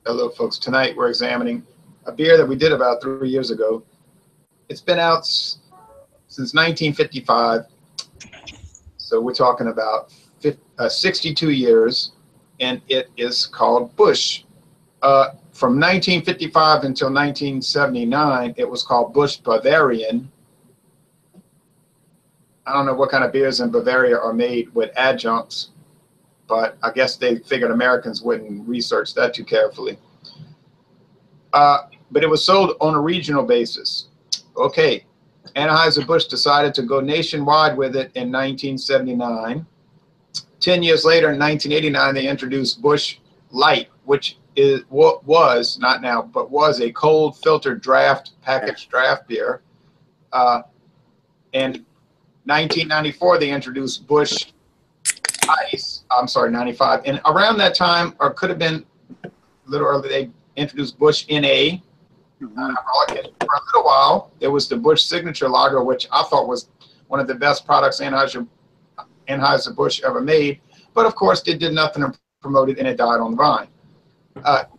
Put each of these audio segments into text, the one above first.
Hello, folks. Tonight we're examining a beer that we did about 3 years ago. It's been out since 1955, so we're talking about 62 years, and it is called Busch. From 1955 until 1979, it was called Busch Bavarian. I don't know what kind of beers in Bavaria are made with adjuncts, but I guess they figured Americans wouldn't research that too carefully. But it was sold on a regional basis. Okay, Anheuser-Busch decided to go nationwide with it in 1979. 10 years later, in 1989, they introduced Busch Light, which was, not now, but was a cold filtered packaged draft beer. In 1994, they introduced Busch Ice. I'm sorry, 95. And around that time, or could have been a little early, they introduced Busch NA. For a little while, there was the Busch Signature Lager, which I thought was one of the best products Anheuser-Busch ever made. But of course, they did nothing to promote it, and it died on the vine.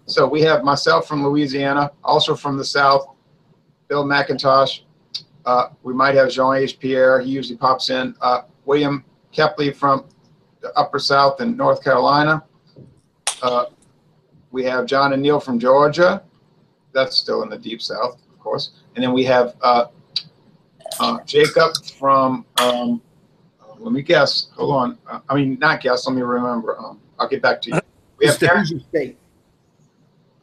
So we have myself from Louisiana, also from the South, Bill McIntosh. We might have Jean-H. Pierre. He usually pops in. William Kepley from the Upper South in North Carolina. We have John and Neil from Georgia. That's still in the Deep South, of course. And then we have Jacob from, let me guess. Hold on. I mean, not guess. Let me remember. I'll get back to you. We have the Hoosier State.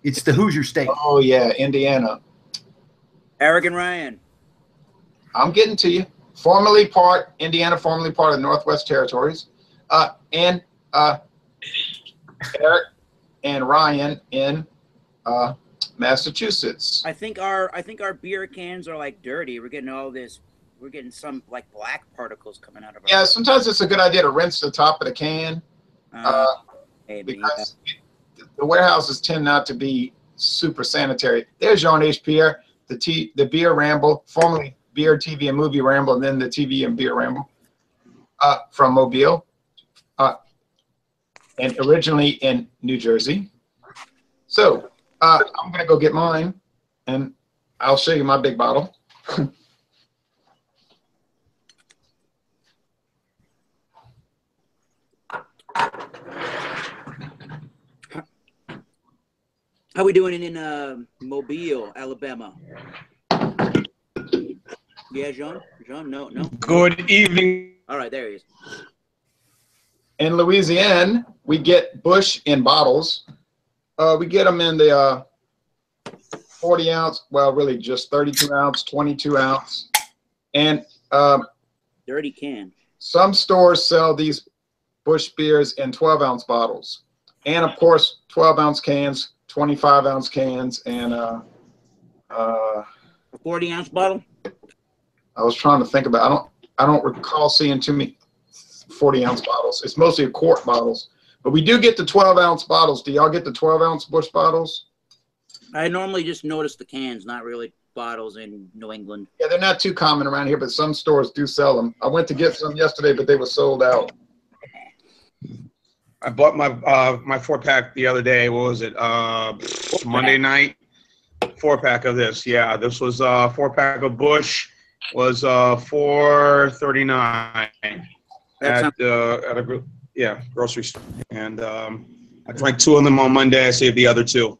It's the Hoosier State. Oh, yeah, Indiana. Eric and Ryan. I'm getting to you. Formerly part Indiana, formerly part of the Northwest Territories. And Eric and Ryan in Massachusetts. I think our beer cans are like dirty. We're getting all this. We're getting some like black particles coming out of our. Yeah, sometimes it's a good idea to rinse the top of the can because the warehouses tend not to be super sanitary. There's Jean-H. Pierre, the Beer Ramble, formerly Beer, TV, and Movie Ramble, and then the TV and Beer Ramble from Mobile, and originally in New Jersey. So I'm going to go get mine, and I'll show you my big bottle. How we doing in Mobile, Alabama? Yeah, John? John, no. Good evening. All right, there he is. In Louisiana, we get Busch in bottles. We get them in the 40 ounce, well, really just 32 ounce, 22 ounce. And dirty can. Some stores sell these Busch beers in 12 ounce bottles. And of course, 12 ounce cans, 25 ounce cans, and a 40 ounce bottle. I was trying to think about. I don't recall seeing too many 40 ounce bottles. It's mostly quart bottles, but we do get the 12 ounce bottles. Do y'all get the 12 ounce Busch bottles? I normally just notice the cans, not really bottles in New England. Yeah, they're not too common around here, but some stores do sell them. I went to get some yesterday, but they were sold out. I bought my my 4-pack the other day. What was it? Monday night. 4-pack of this. Yeah, this was 4-pack of Busch. Was $4.39 at a group, grocery store. And I drank 2 of them on Monday. I saved the other 2.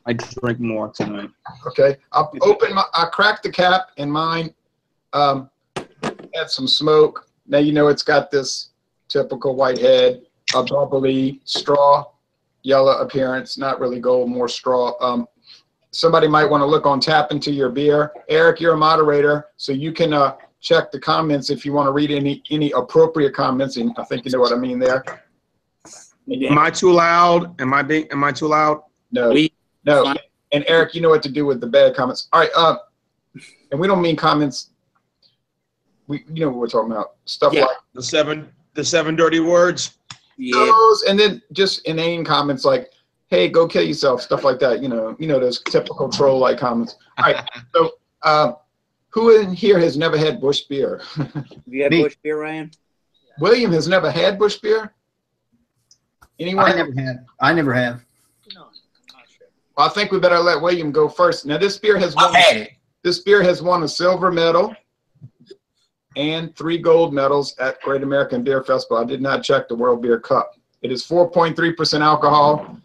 I drink more tonight. Okay, I cracked the cap in mine. Had some smoke. Now you know it's got this typical white head, a bubbly straw, yellow appearance. Not really gold, more straw. Somebody might want to look on Tap Into Your Beer. Eric, you're a moderator, so you can check the comments if you want to read any appropriate comments. And I think you know what I mean there. Am I too loud? Am I too loud? No. No. And Eric, you know what to do with the bad comments. All right. And we don't mean comments. You know what we're talking about. Stuff like the seven dirty words. Yeah. Those, and then just inane comments like, hey, go kill yourself, stuff like that. You know those typical troll-like comments. All right, so who in here has never had Busch beer? Have you had Busch beer, Ryan? William has never had Busch beer? Anyone? I never have. I think we better let William go first. Now, this beer has I've had it. This beer has won a silver medal and 3 gold medals at Great American Beer Festival. I did not check the World Beer Cup. It is 4.3% alcohol.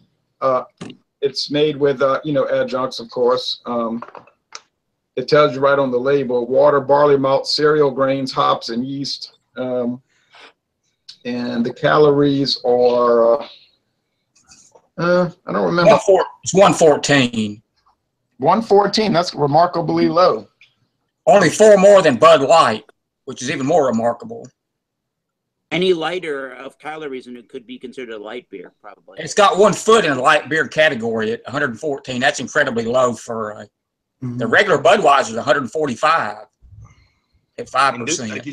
It's made with, adjuncts, of course. It tells you right on the label: water, barley malt, cereal grains, hops, and yeast. And the calories are, I don't remember. It's 114. 114. That's remarkably low. Only 4 more than Bud Light, which is even more remarkable. Any lighter of calories and it could be considered a light beer, probably. It's got 1 foot in the light beer category at 114. That's incredibly low for the regular Budweiser is 145 at 5%. Like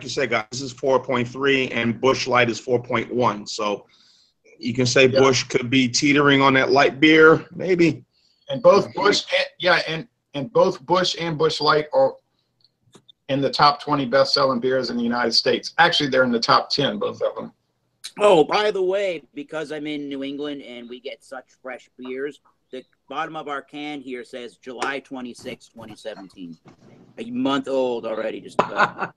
you said, guys, this is 4.3 and Busch Light is 4.1. So you can say Busch could be teetering on that light beer, maybe. And both Busch, and both Busch and Busch Light are in the top 20 best-selling beers in the United States. Actually, they're in the top 10, both of them. Oh, by the way, because I'm in New England and we get such fresh beers, the bottom of our can here says July 26, 2017. A month old already, just about.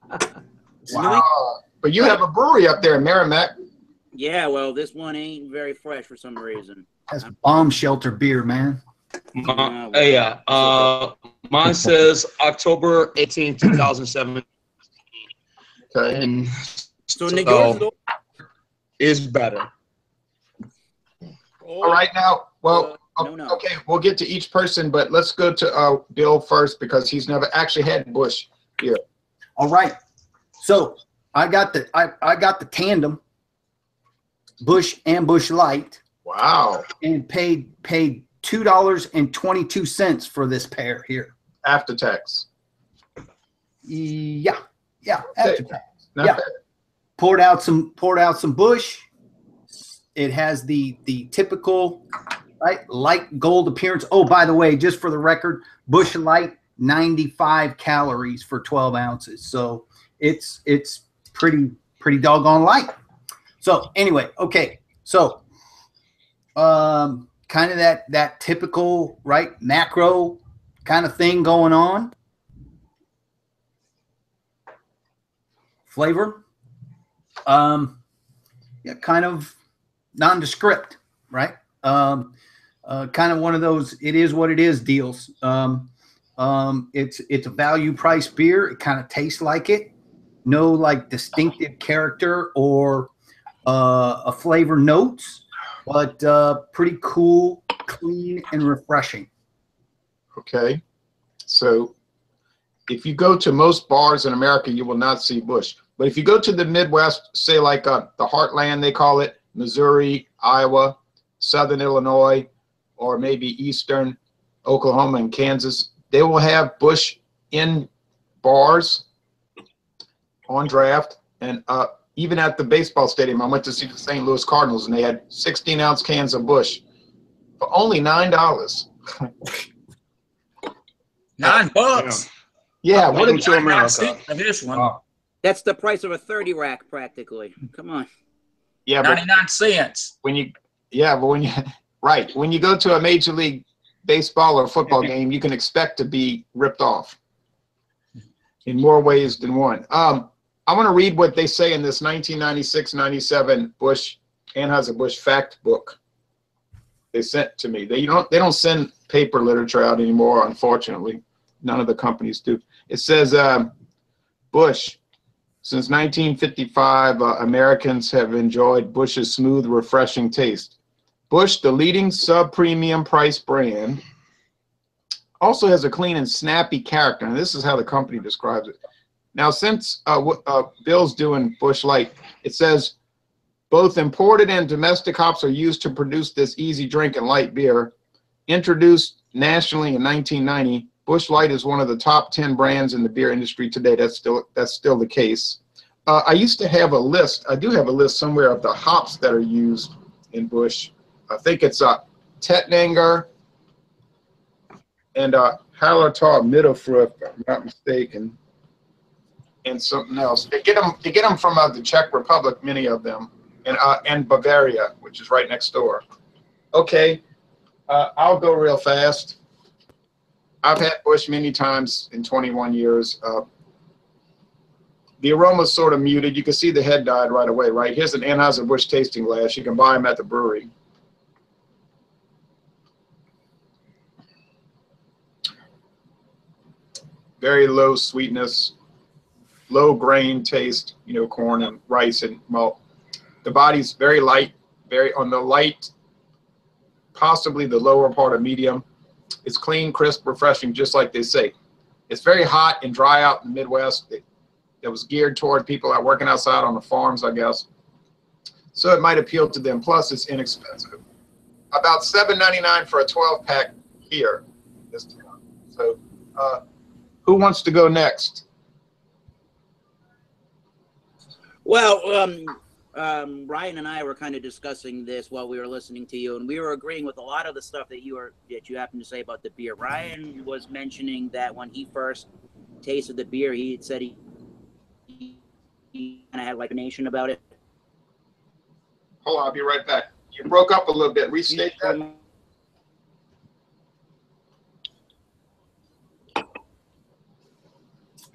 Wow. But you have a brewery up there in Merrimack. Yeah, well, this one ain't very fresh for some reason. That's bomb shelter beer, man. Mine says October 18, 2007. Okay. And so yours is better. All right, now, well, okay, we'll get to each person, but let's go to Bill first because he's never actually had Busch here. All right. So I got the tandem, Busch and Busch Light. Wow. And paid $2.22 for this pair here. After tax. Yeah, after tax. Not yeah. bad. Poured out some Busch. It has the typical light gold appearance. Oh, by the way, just for the record, Busch Light 95 calories for 12 ounces. So it's pretty doggone light. So anyway, okay. So kind of that typical macro kind of thing going on. Flavor, kind of nondescript, right? Kind of one of those it is what it is deals. It's a value price beer. It kind of tastes like it. No distinctive character or a flavor notes, but pretty cool, clean, and refreshing. Okay. So if you go to most bars in America, you will not see Busch. But if you go to the Midwest, say the Heartland, they call it, Missouri, Iowa, Southern Illinois, or maybe Eastern Oklahoma and Kansas, they will have Busch in bars on draft. And even at the baseball stadium, I went to see the St. Louis Cardinals, and they had 16-ounce cans of Busch for only $9. $9. Yeah, what Welcome to America. This one. Wow. That's the price of a 30 rack, practically. Come on. Yeah, 99 cents. when you go to a Major League Baseball or football game, you can expect to be ripped off in more ways than one. I want to read what they say in this 1996-97 Anheuser-Busch fact book they sent to me. They don't send paper literature out anymore, unfortunately. None of the companies do. It says Busch. Since 1955, Americans have enjoyed Busch's smooth, refreshing taste. Busch, the leading sub-premium price brand, also has a clean and snappy character, and this is how the company describes it. Now, since Bill's doing Busch Light, it says, both imported and domestic hops are used to produce this easy drink and light beer. Introduced nationally in 1990, Busch Light is one of the top 10 brands in the beer industry today. That's still the case. I used to have a list. I do have a list somewhere of the hops that are used in Busch. I think it's Tettnanger and Hallertau Mittelfrucht, if I'm not mistaken, and something else. They get them from the Czech Republic, many of them, and Bavaria, which is right next door. Okay. I'll go real fast. I've had Busch many times in 21 years. The aroma's sort of muted. You can see the head died right away, right? Here's an Anheuser-Busch tasting glass. You can buy them at the brewery. Very low sweetness, low grain taste, you know, corn and rice and malt. The body's very light, very on the light, possibly the lower part of medium. It's clean, crisp, refreshing, just like they say. It's very hot and dry out in the Midwest. It was geared toward people out working outside on the farms, I guess. So it might appeal to them. Plus, it's inexpensive. About $7.99 for a 12-pack here. So, who wants to go next? Well, Ryan and I were kind of discussing this while we were listening to you, and we were agreeing with a lot of the stuff that you happened to say about the beer. Ryan was mentioning that when he first tasted the beer, he had said he kind of had like a nation about it. Hold on, I'll be right back. You broke up a little bit. Restate that.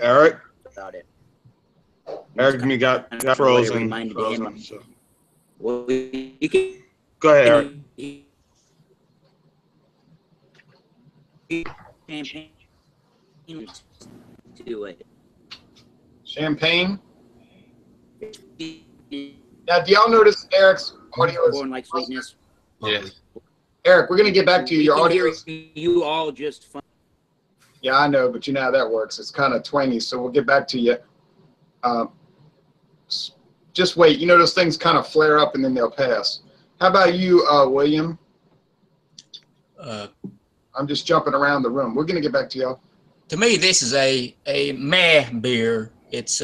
Eric? About it. Eric, you got frozen. So. Well, you can, Go ahead, Eric. Champagne to it. Champagne? Now, do y'all notice Eric's audio is... Corn like sweetness. Yeah. Eric, we're going to get back to you. Your audio is... You all just... Fun. Yeah, I know, but you know how that works. It's kind of twangy, so we'll get back to you. Just wait. You know, those things kind of flare up and then they'll pass. How about you, William? I'm just jumping around the room. We're going to get back to y'all. To me, this is a meh beer. It's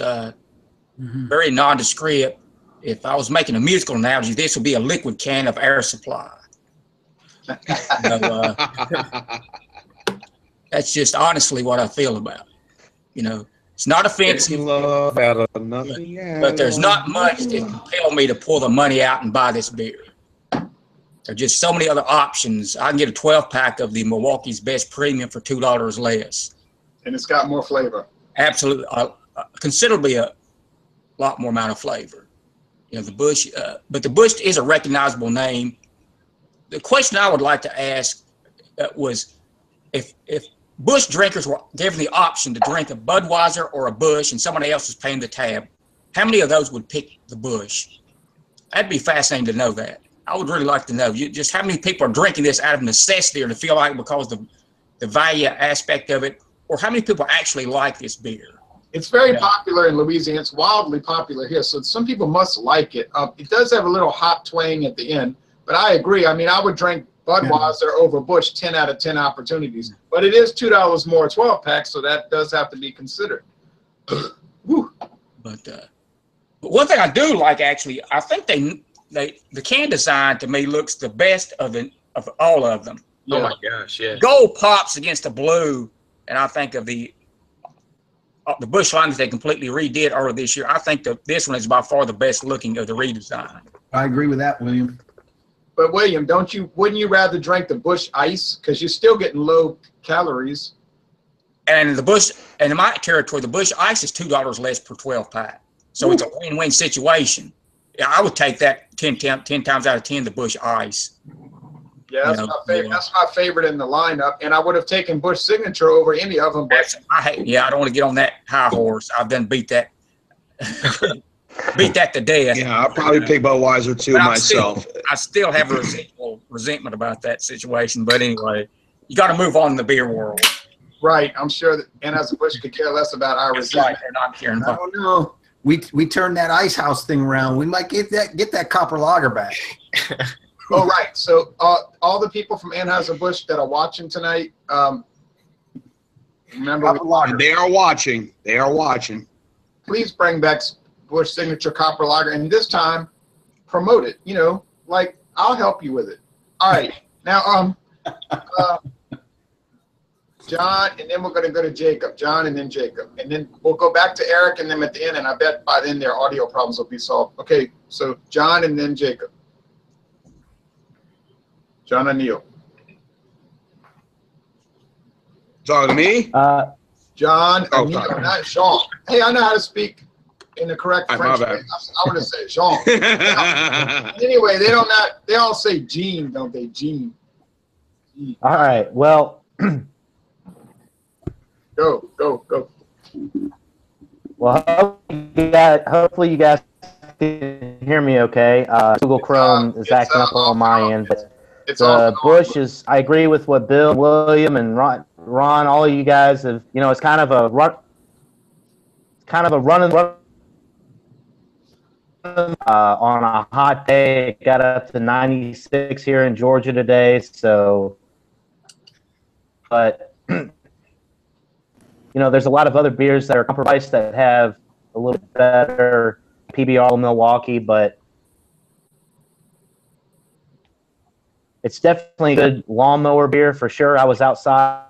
very nondescript. If I was making a musical analogy, this would be a liquid can of Air Supply. That's just honestly what I feel about it. You know, it's not offensive, but there's not much that compel me to pull the money out and buy this beer. There are just so many other options. I can get a 12-pack of the Milwaukee's Best Premium for $2 less. And it's got more flavor. Absolutely, considerably a lot more amount of flavor. You know, the Busch, but the Busch is a recognizable name. The question I would like to ask was, if Busch drinkers were given the option to drink a Budweiser or a Busch and somebody else was paying the tab, how many of those would pick the Busch? That'd be fascinating to know that. I would really like to know just how many people are drinking this out of necessity or to feel like because the value aspect of it, or how many people actually like this beer. It's very popular in Louisiana. It's wildly popular here, so some people must like it. It does have a little hot twang at the end, but I agree. I mean, I would drink Budweiser over Busch 10 out of 10 opportunities, but it is $2 more 12-pack, so that does have to be considered. But one thing I do like, actually, I think the can design to me looks the best of all of them. Yeah. Oh my gosh, yeah. Gold pops against the blue, and I think of the Busch line that they completely redid earlier this year. I think this one is by far the best looking of the redesign. I agree with that, William. But William, wouldn't you rather drink the Busch Ice? Because you're still getting low calories. And the Busch, and in my territory, the Busch Ice is $2 less per 12-pack. So it's a win-win situation. Yeah, I would take that 10 times out of 10, the Busch Ice. Yeah, that's my favorite. That's my favorite in the lineup, and I would have taken Busch Signature over any of them. But I don't want to get on that high horse. I've done beat that to death. Yeah, I'll probably pick Budweiser too myself. I still have a residual resentment about that situation, but anyway, you got to move on in the beer world. Right, I'm sure that Anheuser-Busch could care less about our resentment. Right, they're not caring. I don't know. We turned that ice house thing around. We might get that copper lager back. Oh, right. So all the people from Anheuser-Busch that are watching tonight, remember, they are watching. They are watching. Please bring back Busch Signature Copper Lager, and this time promote it. You know, like I'll help you with it. All right. Now, John, and then we're going to go to Jacob. John, and then Jacob, and then we'll go back to Eric, and then at the end. And I bet by then their audio problems will be solved. Okay. So John, and then Jacob. John and Neil. Talking to me? John, Oh, Emile, sorry. not Jean. Hey, I know how to speak in the correct All right, French my way. bad. I would have said Jean. Anyway, they don't say Jean, don't they? Jean. All right. Well, Go. hopefully you guys can hear me okay. Google Chrome is acting up on my end, but It's off and the on. Busch is, I agree with what Bill, William, and Ron, all of you guys have, it's kind of a run and run. On a hot day, it got up to 96 here in Georgia today. So, but there's a lot of other beers that are priced that have a little better PBR in Milwaukee, but it's definitely a good lawnmower beer for sure. I was outside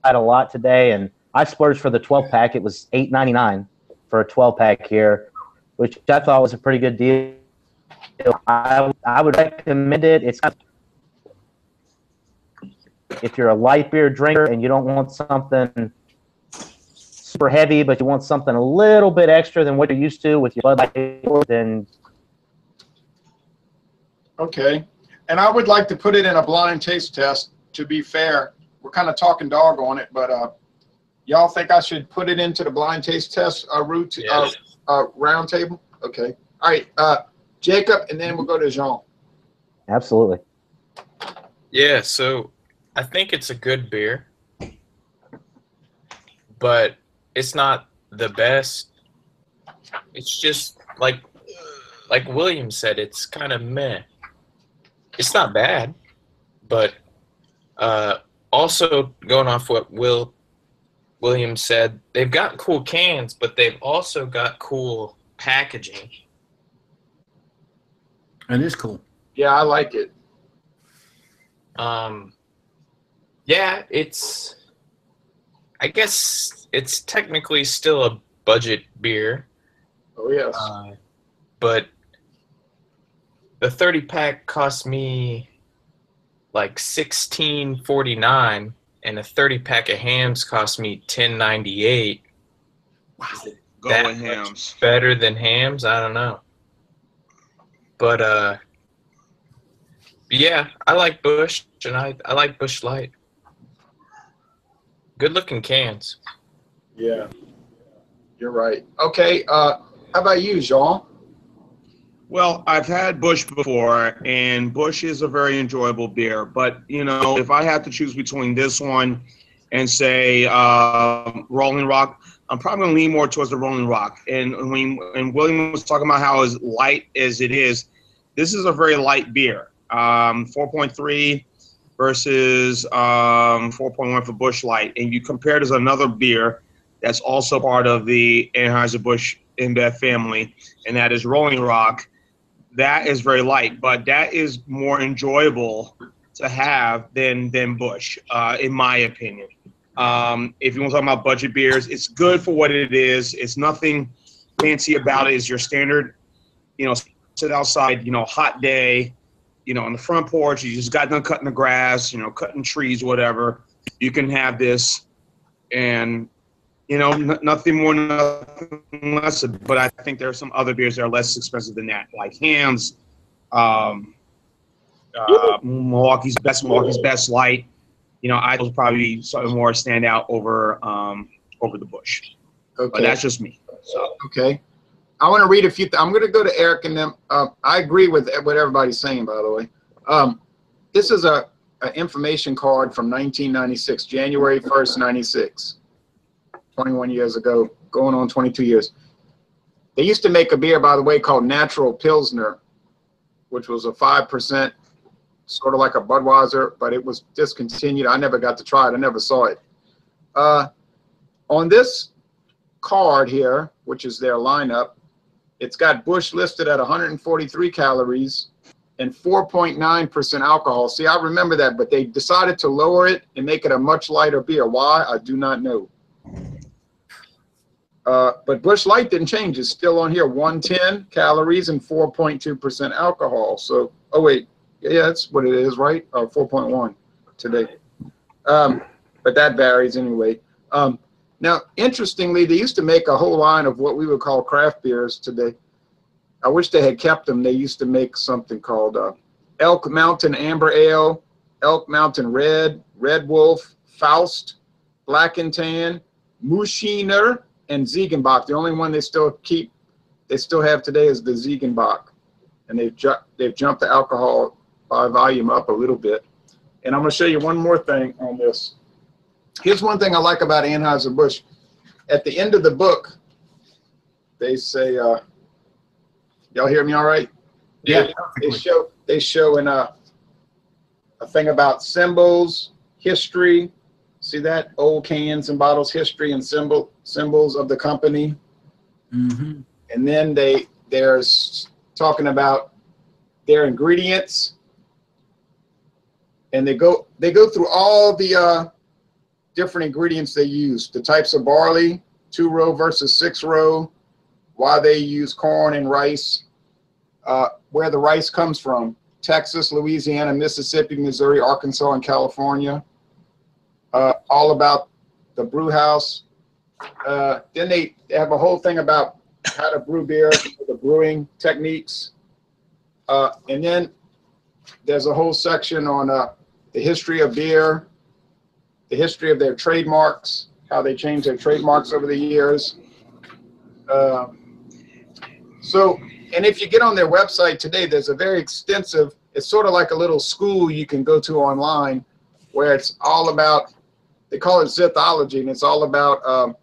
a lot today, and I splurged for the 12-pack. It was $8.99 for a 12-pack here, which I thought was a pretty good deal. I would recommend it. It's if you're a light beer drinker and you don't want something super heavy, but you want something a little bit extra than what you're used to with your Bud Light, then Okay. And I would like to put it in a blind taste test. To be fair, we're kind of talking dog on it, but y'all think I should put it into the blind taste test round table? Okay. All right. Jacob, and then we'll go to Jean. absolutely. Yeah, so I think it's a good beer, but it's not the best. It's just like William said, it's kind of meh. It's not bad, but also going off what William said, they've got cool cans, but they've also got cool packaging. It is cool. Yeah, I like it. Yeah, I guess it's technically still a budget beer. Oh, yes. But the 30-pack cost me like $16.49, and a 30-pack of hams cost me $10.98. Wow. Go That with hams. Better than hams? I don't know. But yeah, I like Busch, and I like Busch Light. Good looking cans. Yeah. You're right. Okay. How about you, Jean? Well, I've had Busch before, and Busch is a very enjoyable beer. But, if I had to choose between this one and, say, Rolling Rock, I'm probably going to lean more towards the Rolling Rock. And when William was talking about how as light as it is, this is a very light beer. 4.3 versus 4.1 for Busch Light. And you compare it to another beer that's also part of the Anheuser-Busch InBev family, and that is Rolling Rock. That is very light, but that is more enjoyable to have than Busch, in my opinion. If you want to talk about budget beers, it's good for what it is. It's nothing fancy about it. It's your standard, sit outside, hot day, on the front porch. You just got done cutting the grass, cutting trees, whatever. You can have this, and nothing more, nothing less. But I think there are some other beers that are less expensive than that, like Hams, Milwaukee's Best Light. I will probably something more stand out over the Busch. Okay. But that's just me. So Okay. I want to read a few. I'm going to go to Eric and them. I agree with what everybody's saying, by the way. This is an information card from 1996, January 1st, 96. 21 years ago, going on 22 years. They used to make a beer, by the way, called Natural Pilsner, which was a 5%, sort of like a Budweiser, but it was discontinued. I never got to try it. I never saw it. On this card here, which is their lineup, it's got Busch listed at 143 calories and 4.9% alcohol. See, I remember that, but they decided to lower it and make it a much lighter beer. Why? I do not know. But Busch Light didn't change. It's still on here, 110 calories and 4.2% alcohol. So, oh wait, yeah, that's what it is, right? 4.1 today. but that varies anyway. Now, interestingly, they used to make a whole line of what we would call craft beers today. I wish they had kept them. They used to make something called Elk Mountain Amber Ale, Elk Mountain Red, Red Wolf, Faust, Black and Tan, Muschiner, and Ziegenbach. The only one they still have today is the Ziegenbach. And they've jumped the alcohol by volume up a little bit. And I'm going to show you one more thing on this. Here's one thing I like about Anheuser-Busch. At the end of the book, they say, y'all hear me all right? Yeah. They show in a thing about symbols, history. See that? Old cans and bottles, history and symbols of the company. Mm-hmm. And then they're talking about their ingredients. And they go through all the different ingredients they use, the types of barley, 2-row versus 6-row, why they use corn and rice, where the rice comes from, Texas, Louisiana, Mississippi, Missouri, Arkansas, and California. All about the brew house. Then they have a whole thing about how to brew beer, the brewing techniques. And then there's a whole section on the history of beer, the history of their trademarks, how they changed their trademarks over the years. And if you get on their website today, there's a very extensive, it's sort of like a little school you can go to online where it's all about, they call it zithology, and it's all about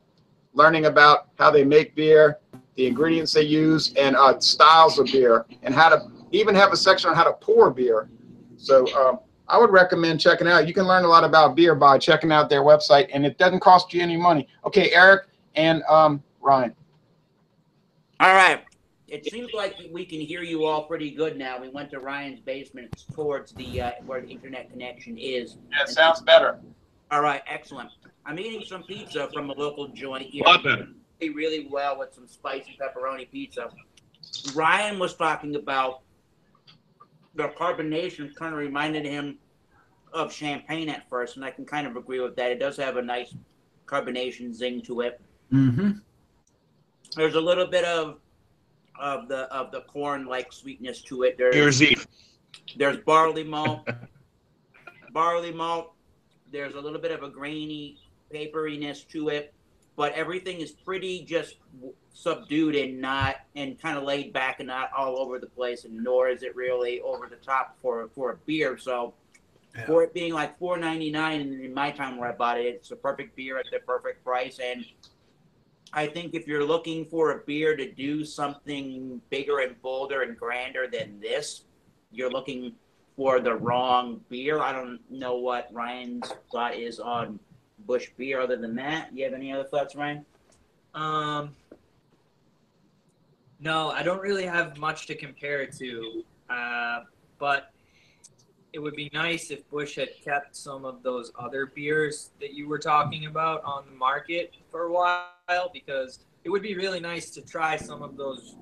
learning about how they make beer, the ingredients they use, and styles of beer, and how to even have a section on how to pour beer. So I would recommend checking out. You can learn a lot about beer by checking out their website, and it doesn't cost you any money. Okay, Eric and Ryan. All right. It seems like we can hear you all pretty good now. We went to Ryan's basement towards the where the internet connection is. Yeah, it sounds better. All right, excellent. I'm eating some pizza from a local joint here. A lot better. Really well with some spicy pepperoni pizza. Ryan was talking about the carbonation kind of reminded him of champagne at first, and I can kind of agree with that. It does have a nice carbonation zing to it. Mm-hmm. There's a little bit of the corn-like sweetness to it. There's barley malt. There's a little bit of a grainy paperiness to it, but everything is pretty just subdued and kind of laid back and not all over the place, and nor is it really over the top for a beer. So for it being like $4.99 in my time where I bought it, it's a perfect beer at the perfect price. And I think if you're looking for a beer to do something bigger and bolder and grander than this, you're looking for the wrong beer. I don't know what Ryan's thought is on Busch Beer other than that. You have any other thoughts, Ryan? No, I don't really have much to compare it to, but it would be nice if Busch had kept some of those other beers that you were talking about on the market for a while, because it would be really nice to try some of those,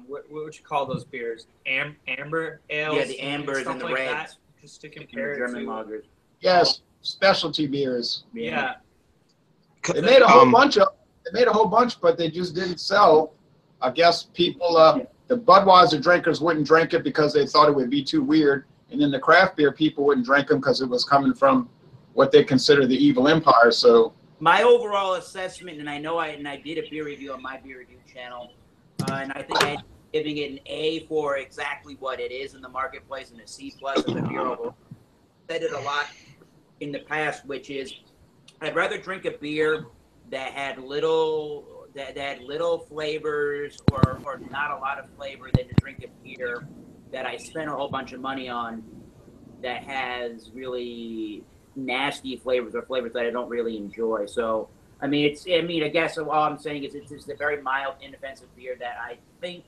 what would you call those beers? Amber ales? Yeah, the ambers and the like reds. that, just to compare German it to. lagers. Yes, specialty beers. Yeah. They made a whole bunch, but they just didn't sell. I guess people, the Budweiser drinkers wouldn't drink it because they thought it would be too weird, and then the craft beer people wouldn't drink them because it was coming from what they consider the evil empire. So my overall assessment, and I know I did a beer review on my beer review channel, and I think I'm giving it an A for exactly what it is in the marketplace, and a C+ in the beer overall. I said it a lot in the past, which is I'd rather drink a beer that had little flavors or not a lot of flavor than to drink a beer that I spent a whole bunch of money on that has really nasty flavors or flavors that I don't really enjoy. So I guess all I'm saying is it's a very mild, inoffensive beer that I think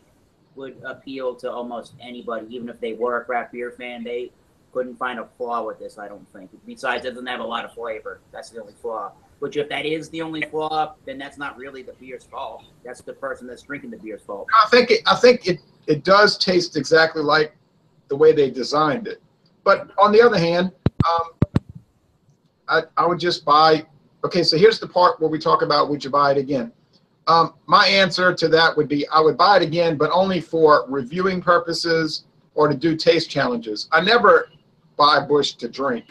would appeal to almost anybody, even if they were a craft beer fan. They couldn't find a flaw with this, I don't think. Besides, it doesn't have a lot of flavor. That's the only flaw. Which, if that is the only flaw, then that's not really the beer's fault. That's the person that's drinking the beer's fault. I think it does taste exactly like the way they designed it. But on the other hand, I would just buy. Okay, so here's the part where we talk about would you buy it again. My answer to that would be I would buy it again, but only for reviewing purposes or to do taste challenges. I never buy Busch to drink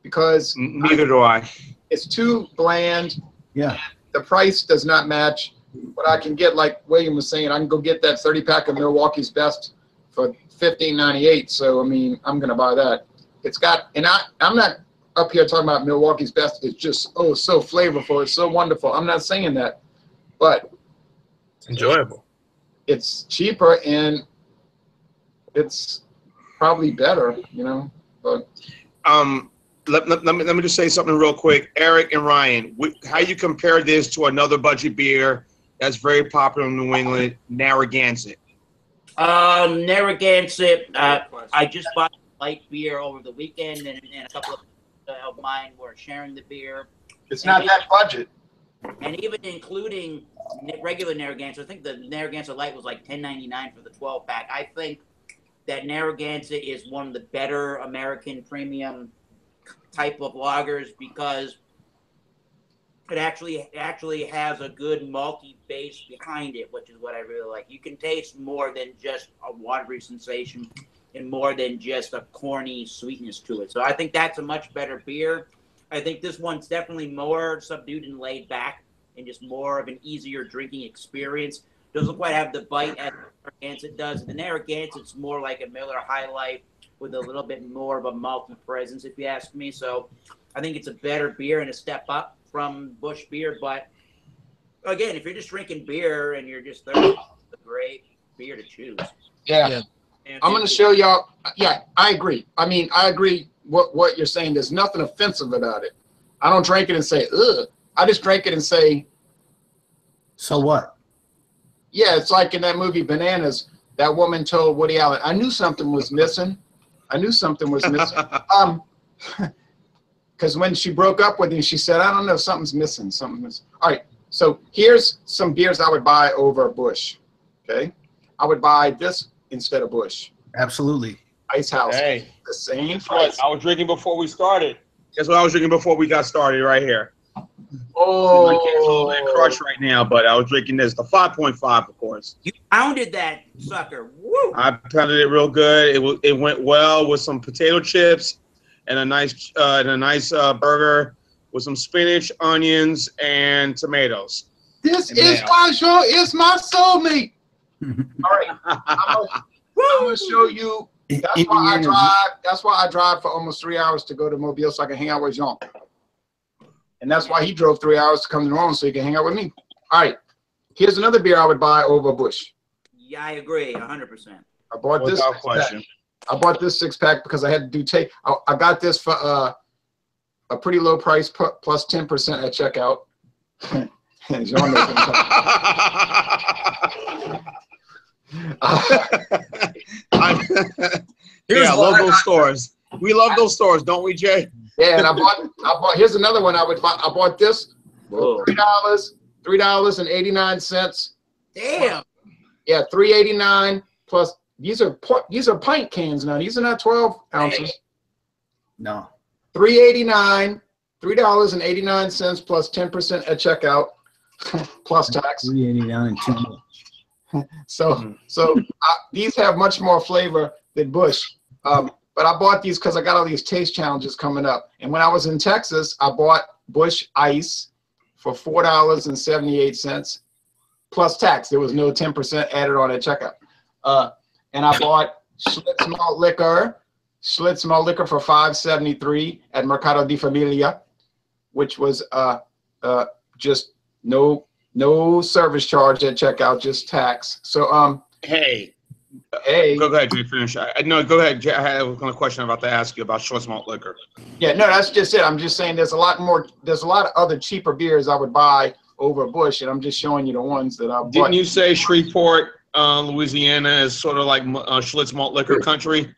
because neither do I. It's too bland. Yeah. The price does not match what I can get. Like William was saying, I can go get that 30-pack of Milwaukee's Best for $15.98. So I mean, I'm gonna buy that. It's got, and I'm not up here talking about Milwaukee's Best. It's just so flavorful. It's so wonderful. I'm not saying that, but It's enjoyable. it's cheaper and it's probably better, you know. But Let me just say something real quick. Eric and Ryan, how you compare this to another budget beer that's very popular in New England, Narragansett? Narragansett, I just bought light beer over the weekend, and a couple of mine were sharing the beer. it's not that budget. And even including regular Narragansett, I think the Narragansett Light was like $10.99 for the 12-pack. I think that Narragansett is one of the better American premium type of lagers because it actually has a good malty base behind it, which is what I really like. You can taste more than just a watery sensation and more than just a corny sweetness to it. So I think that's a much better beer. I think this one's definitely more subdued and laid back and just more of an easier drinking experience. Doesn't quite have the bite as Narragansett does. The Narragansett's more like a Miller High Life with a little bit more of a malty presence, if you ask me. So I think it's a better beer and a step up from Busch Beer. But again, if you're just drinking beer and you're just thirsty, it's a great beer to choose. Yeah. I'm going to show y'all. Yeah, I agree. I mean, I agree what you're saying. There's nothing offensive about it. I don't drink it and say, ugh. I just drink it and say, so what? Yeah, it's like in that movie Bananas, that woman told Woody Allen, I knew something was missing. Because when she broke up with him, she said, I don't know, something's missing. All right, so here's some beers I would buy over Busch, okay? I would buy this instead of Busch. Absolutely. Ice House. Hey. The same Guess price. what? I was drinking before we started. Guess what I was drinking before we got started right here? Oh. My kid's a little bit crushed right now, but I was drinking this, the 5.5, of course. You pounded that sucker. Woo! I pounded it real good. It went well with some potato chips and a nice burger with some spinach, onions, and tomatoes. This And is mayo. my show. It's my soulmate. All right. I'm going to show you. That's why I drive for almost 3 hours to go to Mobile so I can hang out with Jean. And that's why he drove 3 hours to come to New Orleans so he can hang out with me. All right. Here's another beer I would buy over Busch. Yeah, I agree, 100%. I bought this Without 6-pack. question. I bought this 6-pack because I had to do take. I got this for a pretty low price plus 10% at checkout. And Jean knows what I'm talking I love those stores. We love those stores, don't we, Jay? Yeah, and I bought. Here's another one I would buy. I bought this for $3.89. Damn. Yeah, $3.89 plus. These are pint cans now. These are not 12 ounces. No. $3.89, $3.89 plus 10% at checkout, plus tax. $3.89 and too much. So these have much more flavor than Busch. But I bought these because I got all these taste challenges coming up. And when I was in Texas, I bought Busch Ice for $4.78 plus tax. There was no 10% added on at checkout. And I bought Schlitz Malt Liquor for $5.73 at Mercado de Familia, which was just no service charge at checkout, just tax. So Hey. Hey. Go ahead, Jay, finish. No, go ahead, Jay. I had a question about to ask you about Schlitz Malt Liquor. Yeah, no, that's just it. I'm just saying there's a lot of other cheaper beers I would buy over Busch, and I'm just showing you the ones that I bought. Didn't you say Shreveport, Louisiana is sort of like Schlitz Malt Liquor country?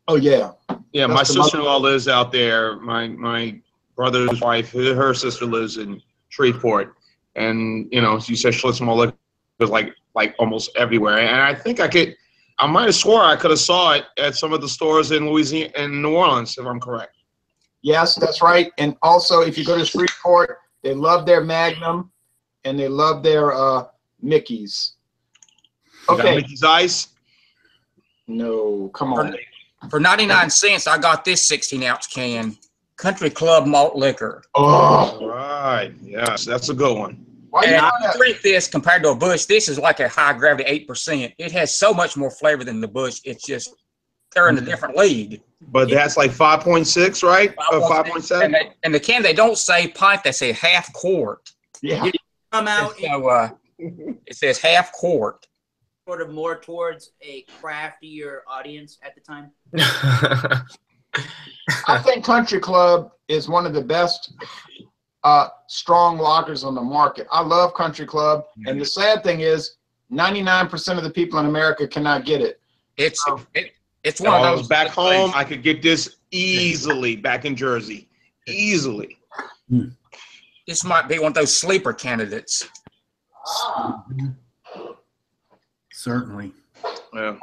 Oh, yeah. Yeah, That's my the sister-in-law lives out there. My brother's wife, her sister lives in Shreveport. And, you know, you said Schlitz Malt Liquor was like almost everywhere. And I think I might have swore I could have saw it at some of the stores in Louisiana and New Orleans, if I'm correct. Yes, that's right. And also, if you go to Shreveport, they love their Magnum and they love their Mickey's. You got Okay. Mickey's Ice? No, come on. For 99 cents, I got this 16-ounce can, Country Club malt liquor. Oh, All right. Yes, that's a good one. why you And doing I that? drink this compared to a Busch. This is like a high gravity 8%. It has so much more flavor than the Busch. It's just, they're in a different league. But that's like 5.6, right? 5.7? And the can, they don't say pint, they say half quart. Yeah. Come out So it says half quart. sort of more towards a craftier audience at the time. I think Country Club is one of the best strong lagers on the market. I love Country Club, and the sad thing is 99% of the people in America cannot get it. It's one If of I those was back home, I could get this easily back in Jersey. Easily. This might be one of those sleeper candidates. Certainly. Yeah.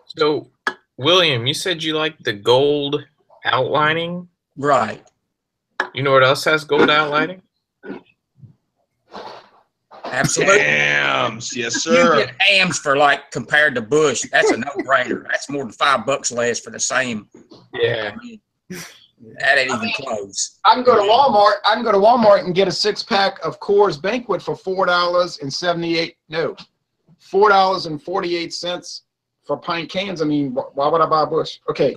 So, William, you said you like the gold outlining. Right. You know what else has gold outlining? Absolutely. Yams. Yes, You sir. get hams for like compared to Busch. That's a no-brainer. That's more than $5 less for the same. Yeah. That ain't even close. I can go to Walmart. I can go to Walmart and get a 6-pack of Coors Banquet for $4.48 for pint cans. I mean, why would I buy a Busch? Okay.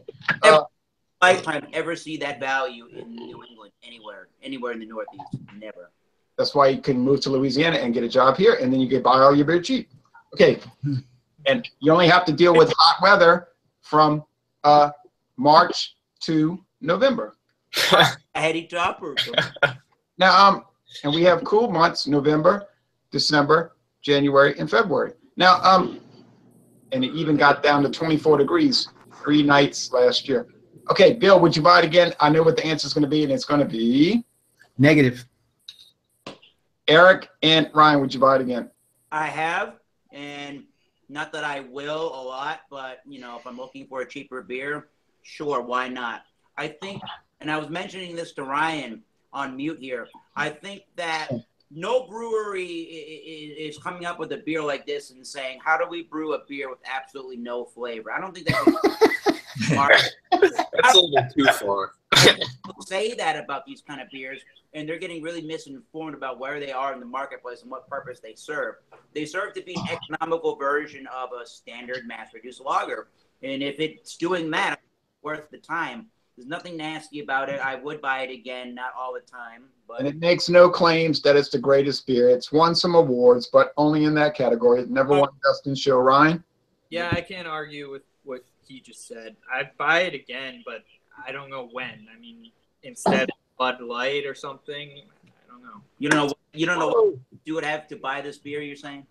Lifetime ever see that value in New England anywhere in the Northeast? Never. That's why you can move to Louisiana and get a job here, and then you can buy all your beer cheap. Okay. And you only have to deal with hot weather from March to November. Heady topper. Now, and we have cool months, November, December, January, and February. Now, and it even got down to 24 degrees 3 nights last year. Okay, Bill, would you buy it again? I know what the answer is going to be, and it's going to be Negative. Eric and Ryan. Would you buy it again? I have, and not that I will a lot, but you know, if I'm looking for a cheaper beer, sure, why not? I think, and I was mentioning this to Ryan on mute here, I think that no brewery is coming up with a beer like this and saying, how do we brew a beer with absolutely no flavor? I don't think that's smart. That's a little too far. People say that about these kind of beers, and they're getting really misinformed about where they are in the marketplace and what purpose they serve. They serve to be an economical version of a standard mass-produced lager, and if it's doing that, it's worth the time. There's nothing nasty about it. I would buy it again, not all the time. But And it makes no claims that it's the greatest beer. It's won some awards, but only in that category. It never won Best in Show. Ryan? Yeah, I can't argue with what he just said. I'd buy it again, but I don't know when. I mean, instead of Bud Light or something, I don't know. you don't know what you would have to buy this beer, you're saying?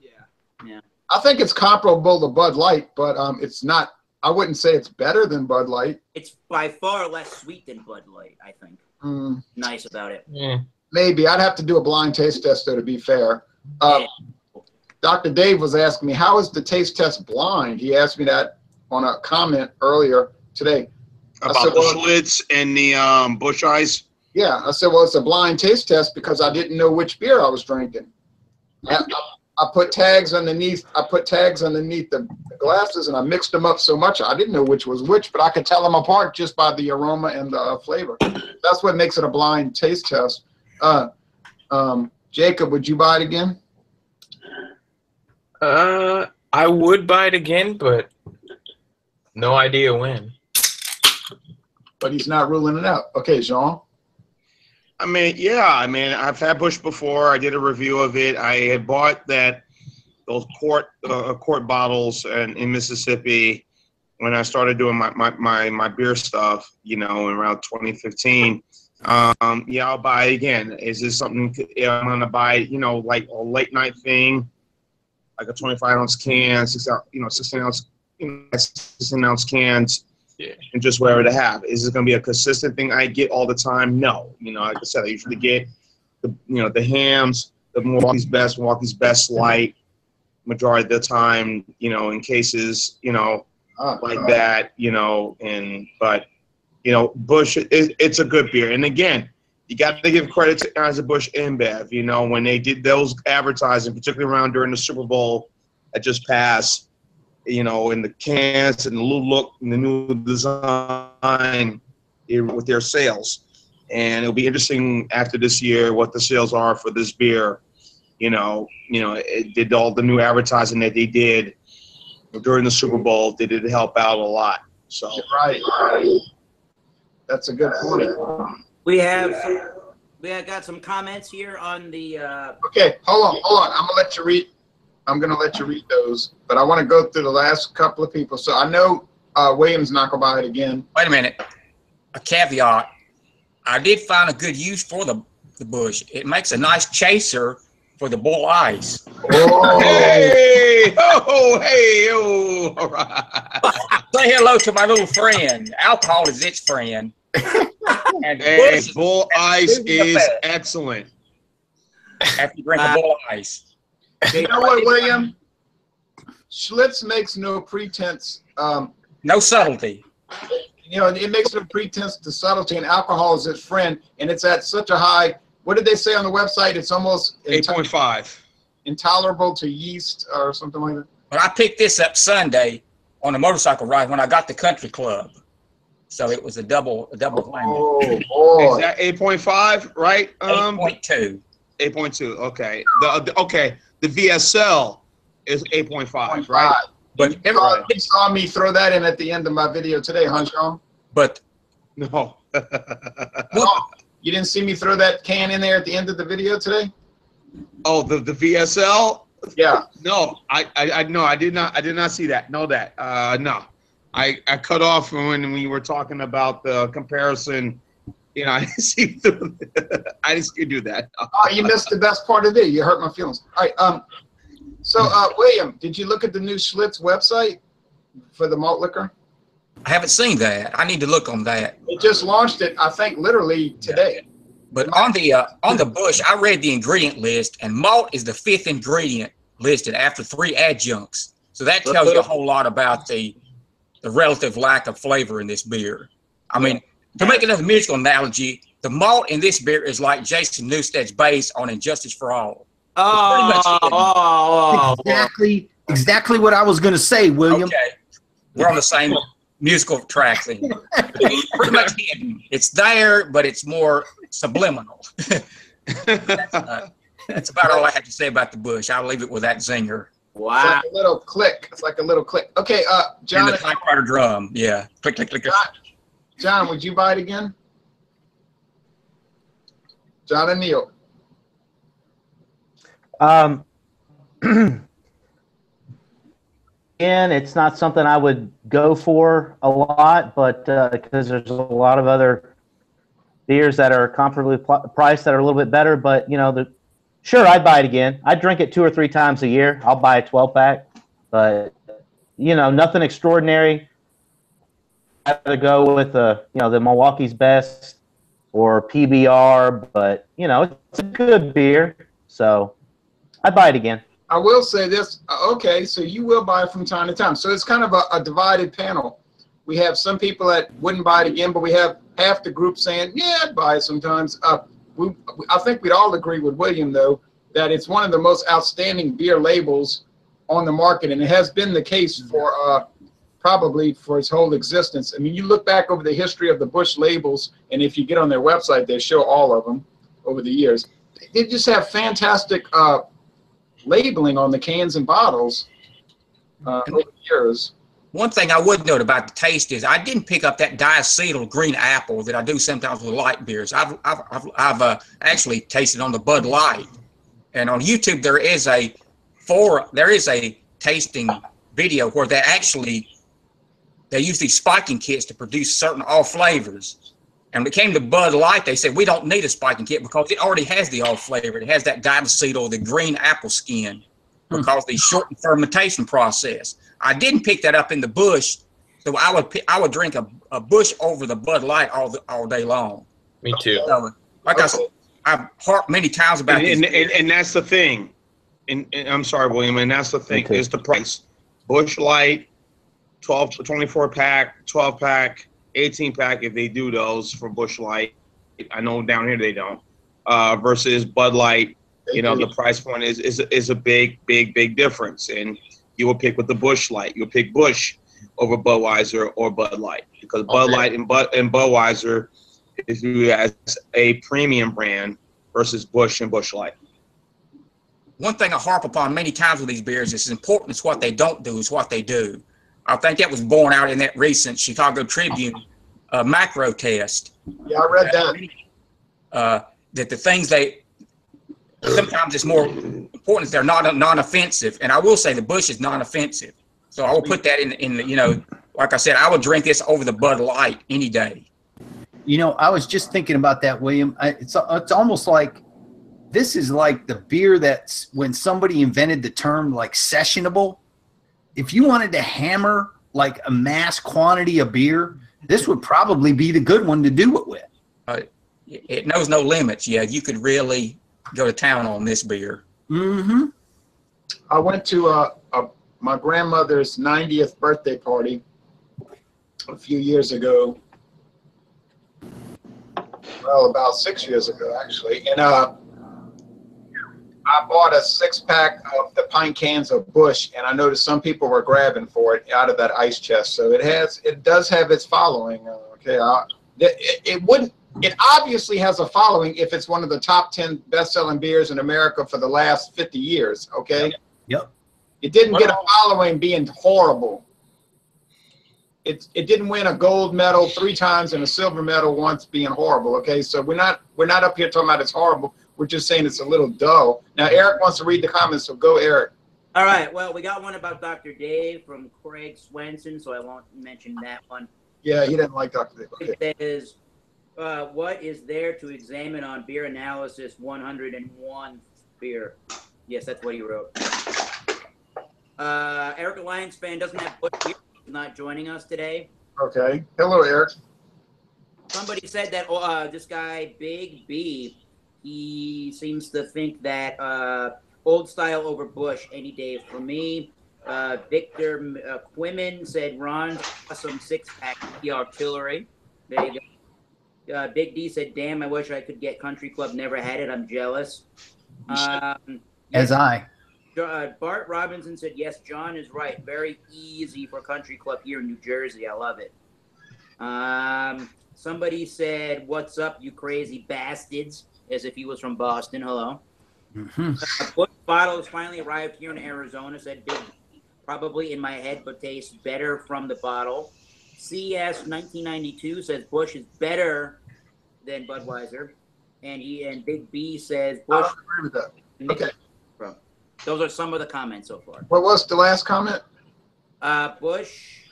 Yeah. I think it's comparable to Bud Light, but it's not. I wouldn't say it's better than Bud Light. It's by far less sweet than Bud Light, I think. Nice about it. Yeah. Maybe. I'd have to do a blind taste test, though, to be fair. Dr. Dave was asking me, how is the taste test blind? He asked me that on a comment earlier today. About said, the well, Schlitz and the Busch Ice. Yeah, I said, well, it's a blind taste test because I didn't know which beer I was drinking. I put tags underneath. The glasses, and I mixed them up so much I didn't know which was which, but I could tell them apart just by the aroma and the flavor. That's what makes it a blind taste test. Jacob, would you buy it again? I would buy it again, but no idea when. But he's not ruling it out. Okay, Jean. I mean, yeah. I mean, I've had Busch before. I did a review of it. I had bought those quart bottles in Mississippi when I started doing my beer stuff. You know, around 2015. Yeah, I'll buy it again. Is this something I'm gonna buy? You know, like a late night thing, like a 25-ounce can, 16-ounce cans. Yeah. And just whatever to have. Is it going to be a consistent thing I get all the time? No. You know, like I said, I usually get the hams, the Milwaukee's Best Light, majority of the time. You know, in cases, like that. You know, but You know, Busch, it's a good beer. And again, you got to give credit to Anheuser-Busch InBev. You know, when they did those advertising, particularly around during the Super Bowl that just passed, you know, in the cans and the new look and the new design with their sales. And it'll be interesting after this year what the sales are for this beer. You know, it did all the new advertising that they did during the Super Bowl. They did help out a lot. So Right. That's a good point. We have got some comments here on the. Okay, hold on. I'm gonna let you read those, but I want to go through the last couple of people. So I know William's not gonna buy it again. Wait a minute. A caveat. I did find a good use for the Busch. It makes a nice chaser for the bull ice. Oh, hey, all right. Say hello to my little friend. Alcohol is its friend. And Hey, bull ice is excellent. After you drink a bull ice. you know what, William? Schlitz makes no pretense. No subtlety. You know, it makes no pretense to subtlety, and alcohol is its friend, and it's at such a high. What did they say on the website? It's almost 8.5. intolerable to yeast or something like that. But I picked this up Sunday on a motorcycle ride when I got to country club. So it was a double whammy. Oh Is boy! that 8.5, right? 8.2. 8.2. Okay. The VSL is 8.5, right? But You saw me throw that in at the end of my video today, huh, Sean? but No. You didn't see me throw that can in there at the end of the video today? Oh, the VSL? Yeah. No, I no, I did not see that. No. I cut off when we were talking about the comparison. You know, I didn't see you do that. Oh, you missed the best part of it. You hurt my feelings. All right. So, William, did you look at the new Schlitz website for the malt liquor? I haven't seen that. I need to look on that. It just launched it, I think, literally today. But on the Busch, I read the ingredient list, and malt is the 5th ingredient listed after 3 adjuncts. So that tells you a whole lot about the relative lack of flavor in this beer. I mean, to make another musical analogy, the malt in this beer is like Jason Newsted's bass on Injustice for All. Exactly what I was going to say, William. Okay, we're on the same musical track thing. Pretty much hidden. It's there, but it's more subliminal. That's about all I have to say about the Busch. I'll leave it with that zinger. Wow. It's like a little click. It's like a little click. Okay, John. And the typewriter drum. Yeah. Click, click, click. John, would you buy it again? John and Neil. And it's not something I would go for a lot, but because there's a lot of other beers that are comparably priced that are a little bit better. But, you know, sure, I'd buy it again. I'd drink it 2 or 3 times a year. I'll buy a 12-pack. But, you know, nothing extraordinary. I'd rather go with, the Milwaukee's Best or PBR. But, you know, it's a good beer. So I'd buy it again. I will say this. Okay, so you will buy it from time to time. So it's kind of a divided panel. We have some people that wouldn't buy it again, but we have half the group saying, yeah, I'd buy it sometimes. I think we'd all agree with William, though, that it's one of the most outstanding beer labels on the market, and it has been the case for probably for its whole existence. I mean, you look back over the history of the Busch labels, and if you get on their website, they show all of them over the years. They just have fantastic labeling on the cans and bottles over the years. One thing I would note about the taste is I didn't pick up that diacetyl green apple that I do sometimes with light beers. I've actually tasted on the Bud Light, and on YouTube there is a tasting video where they use these spiking kits to produce certain all flavors. And when it came to Bud Light, they said we don't need a spiking kit because it already has the all flavor. It has that diacetyl, the green apple skin, because the shortened fermentation process. I didn't pick that up in the Busch, so I would drink a Busch over the Bud Light all day long. Me too. So, like I said, I've harped many times about this. And that's the thing. And I'm sorry, William, and that's the thing is the price. Busch Light, 24 pack, 12 pack, 18 pack, if they do those for Busch Light, I know down here they don't. Versus Bud Light, you know, the price point is a big difference. And you will pick with the Busch Light. You'll pick Busch over Budweiser or Bud Light, because Bud Light and Budweiser is viewed as a premium brand versus Busch and Busch Light. One thing I harp upon many times with these beers is important. It's what they don't do, it's what they do. I think that was borne out in that recent Chicago Tribune macro test. Yeah, I read that. That the things sometimes it's more important if they're not non-offensive. And I will say the Busch is non-offensive. So I will put that in the, you know, like I said, I would drink this over the Bud Light any day. You know, I was just thinking about that, William. It's almost like this is like the beer that's when somebody invented the term like sessionable. If you wanted to hammer like a mass quantity of beer, this would probably be the good one to do it with. It knows no limits. Yeah, you could really go to town on this beer. Mm-hmm. I went to my grandmother's 90th birthday party a few years ago. Well, about 6 years ago, actually. And I bought a 6-pack of the pint cans of Busch, and I noticed some people were grabbing for it out of that ice chest. So it does have its following. Okay, it obviously has a following if it's one of the top 10 best-selling beers in America for the last 50 years. Okay. Yep. It didn't get a following being horrible. It didn't win a gold medal 3 times and a silver medal once being horrible. Okay, so we're not up here talking about it's horrible. We're just saying it's a little dull. Now Eric wants to read the comments, so go, Eric. All right. Well, we got one about Dr. Dave from Craig Swenson, so I won't mention that one. Yeah, he didn't like Dr. Dave. Okay. It says, what is there to examine on Beer Analysis 101 beer? Yes, that's what he wrote. Eric, a Lions fan, doesn't have Busch Beer. Not joining us today. Okay. Hello, Eric. Somebody said that this guy, Big B, he seems to think that old style over Busch any day for me. Victor Quimmen said Ron's awesome 6-pack the artillery. There you go. Big D said, damn, I wish I could get Country Club. Never had it. I'm jealous. As I. Bart Robinson said, yes, John is right. Very easy for Country Club here in New Jersey. I love it. Somebody said, what's up, you crazy bastards, as if he was from Boston. Hello. Mm-hmm. Busch bottle has finally arrived here in Arizona, said Big D. Probably in my head, but tastes better from the bottle. CS 1992 says Busch is better than Budweiser. And Big B says Busch. I don't agree with that. Okay. Those are some of the comments so far. What was the last comment? Busch,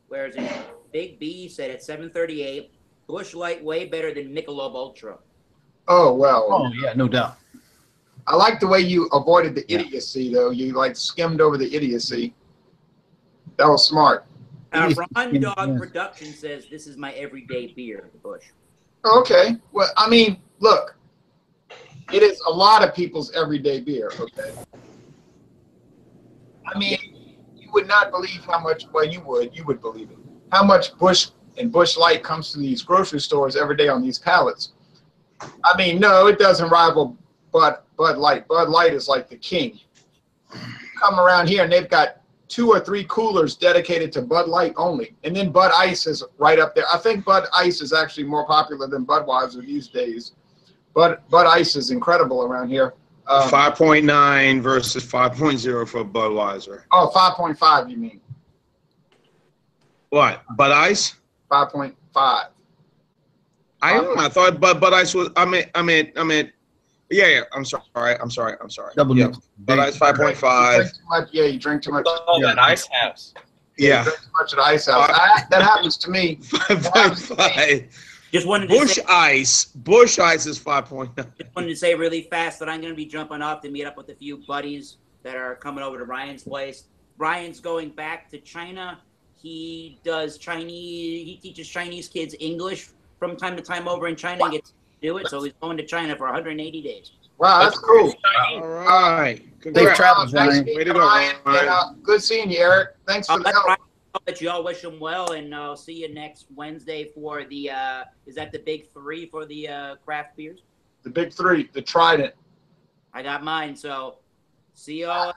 where is it? Big B said at 7:38, Busch Light way better than Michelob Ultra. Oh, well. Oh, yeah, no doubt. I like the way you avoided the idiocy, though. You, like, skimmed over the idiocy. That was smart. Ron Dog Production says this is my everyday beer, Busch. Okay. Well, I mean, look. It is a lot of people's everyday beer, okay? I mean, you would not believe how much, well, you would believe it, how much Busch and Busch Light comes to these grocery stores every day on these pallets. I mean, no, it doesn't rival Bud Light. Bud Light is like the king. Come around here and they've got 2 or 3 coolers dedicated to Bud Light only. And then Bud Ice is right up there. I think Bud Ice is actually more popular than Budweiser these days. Bud Ice is incredible around here. 5.9 versus 5.0 for Budweiser. Oh, 5.5 you mean? What? Bud Ice? 5.5. I thought Bud Ice was. I meant. Yeah. I'm sorry. Double yeah. mix. Bud Ice 5.5. You drink too much. Oh, that Ice House. Yeah. You drink too much at the Ice House. That happens to me. 5.5. Just wanted to Busch Ice is 5.9. Just wanted to say really fast that I'm going to be jumping off to meet up with a few buddies that are coming over to Ryan's place. Ryan's going back to China. He teaches Chinese kids English from time to time over in China and gets to do it. So he's going to China for 180 days. Wow, that's cool. All right. Safe travels, Thanks Ryan. for Way to being go, Ryan. Ryan. And, good seeing you, Eric. Thanks for the help. let you all wish them well, and I'll see you next Wednesday for the. Is that the big three for the craft beers? The big three, the Trident. I got mine, so see y'all.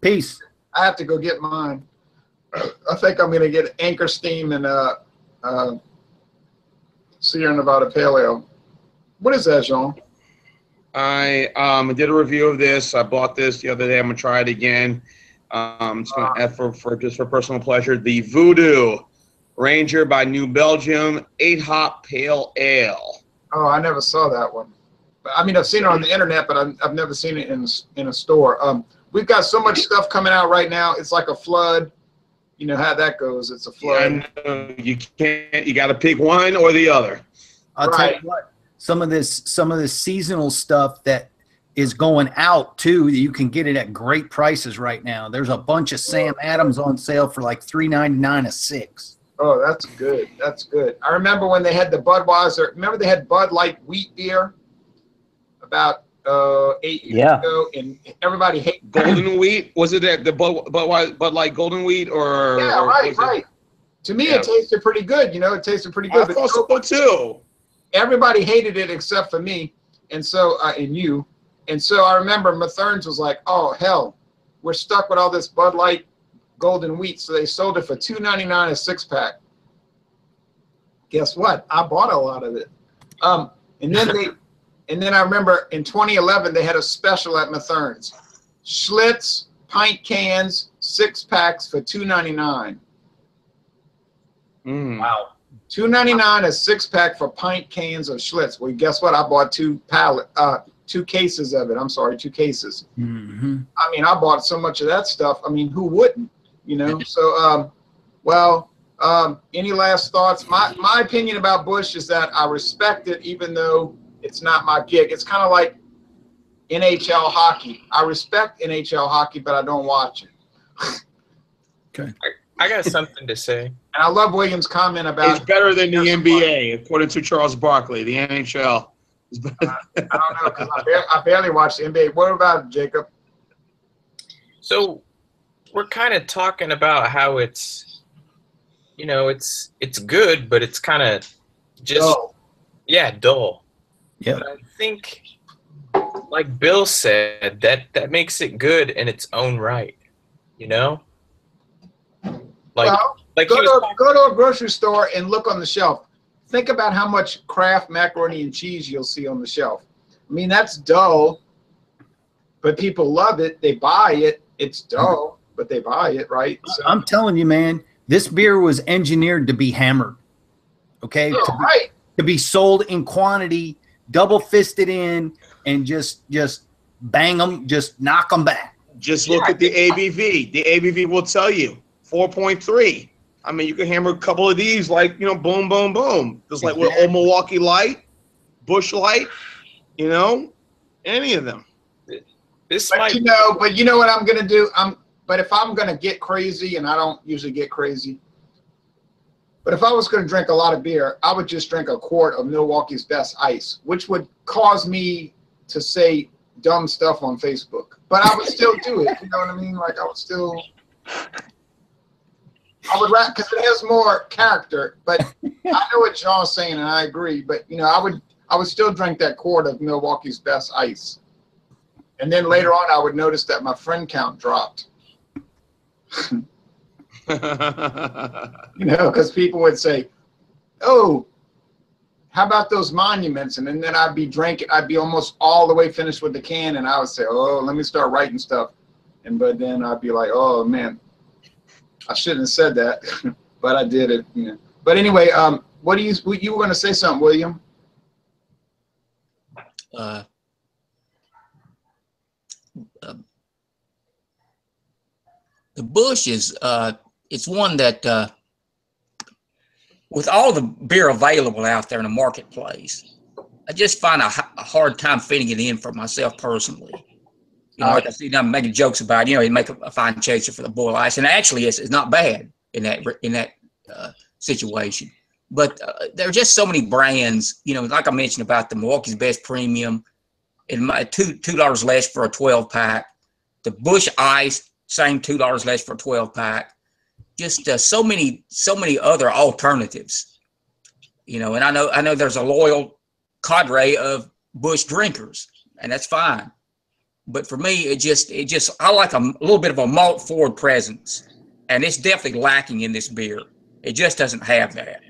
Peace. I have to go get mine. I think I'm gonna get Anchor Steam and Sierra Nevada Paleo. What is that, Jean? I did a review of this. I bought this the other day. I'm gonna try it again. It's gonna for just for personal pleasure. The Voodoo Ranger by New Belgium 8-hop pale ale. Oh, I never saw that one. I mean, I've seen it on the internet, but I've never seen it in a store. We've got so much stuff coming out right now. It's like a flood. You know how that goes. It's a flood. Yeah, I know. You can't. You got to pick one or the other. I'll tell you what. Some of this seasonal stuff that is going out too. You can get it at great prices right now. There's a bunch of Sam Adams on sale for like $3.99 a six. Oh, that's good. That's good. I remember when they had the Budweiser. Remember they had Bud Light wheat beer about 8 years ago, and everybody hated Golden Wheat. Was it the Bud Light Golden Wheat or? Yeah, or right. To me, it tasted pretty good. You know, it tasted pretty good. I thought so too. Everybody hated it except for me, and so and you, and so I remember Mathern's was like, "Oh hell, we're stuck with all this Bud Light Golden Wheat," so they sold it for $2.99 a six-pack. Guess what? I bought a lot of it, and then I remember in 2011 they had a special at Mathern's, Schlitz pint cans 6-packs for $2.99. Wow. $2.99 a 6-pack for pint cans of Schlitz. Well, guess what? I bought two cases of it. I'm sorry, 2 cases. Mm-hmm. I mean, I bought so much of that stuff. I mean, who wouldn't? You know. So, any last thoughts? My opinion about Busch is that I respect it, even though it's not my gig. It's kind of like NHL hockey. I respect NHL hockey, but I don't watch it. Okay. I got something to say. And I love William's comment about It's better than the NBA, according to Charles Barkley. The NHL is better. I don't know, because I barely watch the NBA. What about it, Jacob? So we're kind of talking about how it's, you know, it's good, but it's kind of just dull. Yeah, dull. Yeah. But I think, like Bill said, that makes it good in its own right. You know. Go to a grocery store and look on the shelf. Think about how much Kraft macaroni and cheese you'll see on the shelf. I mean, that's dull, but people love it. They buy it. It's dull, but they buy it, right? So, I'm telling you, man, this beer was engineered to be hammered. Okay, to be sold in quantity, double fisted in, and just bang them, just knock them back. Just look at the ABV. The ABV will tell you 4.3. I mean, you can hammer a couple of these, like, you know, boom, boom, boom. Just like with Old Milwaukee Light, Busch Light, you know, any of them. But you know what I'm gonna do? But if I'm gonna get crazy, and I don't usually get crazy, but if I was gonna drink a lot of beer, I would just drink a quart of Milwaukee's Best Ice, which would cause me to say dumb stuff on Facebook. But I would still do it. You know what I mean? Like I would rap because it has more character. But I know what John's saying, and I agree. But you know, I would still drink that quart of Milwaukee's Best Ice, and then later on, I would notice that my friend count dropped. You know, because people would say, "Oh, how about those monuments?" And then I'd be drinking. I'd be almost all the way finished with the can, and I would say, "Oh, let me start writing stuff." But then I'd be like, "Oh man, I shouldn't have said that," but I did it. You know. But anyway, what you were going to say something, William? The Busch is it's one that with all the beer available out there in the marketplace, I just find a hard time fitting it in for myself personally. You know, like I see I'm making jokes about, you know, you make a fine chaser for the boil ice, and actually it's not bad in that situation. But there are just so many brands, you know, like I mentioned about the Milwaukee's Best Premium, and my $2 less for a 12-pack. The Busch Ice, same $2 less for a 12-pack. just so many other alternatives, you know. And I know there's a loyal cadre of Busch drinkers, and that's fine. But for me, it just I like a little bit of a malt forward presence, and it's definitely lacking in this beer. It just doesn't have that.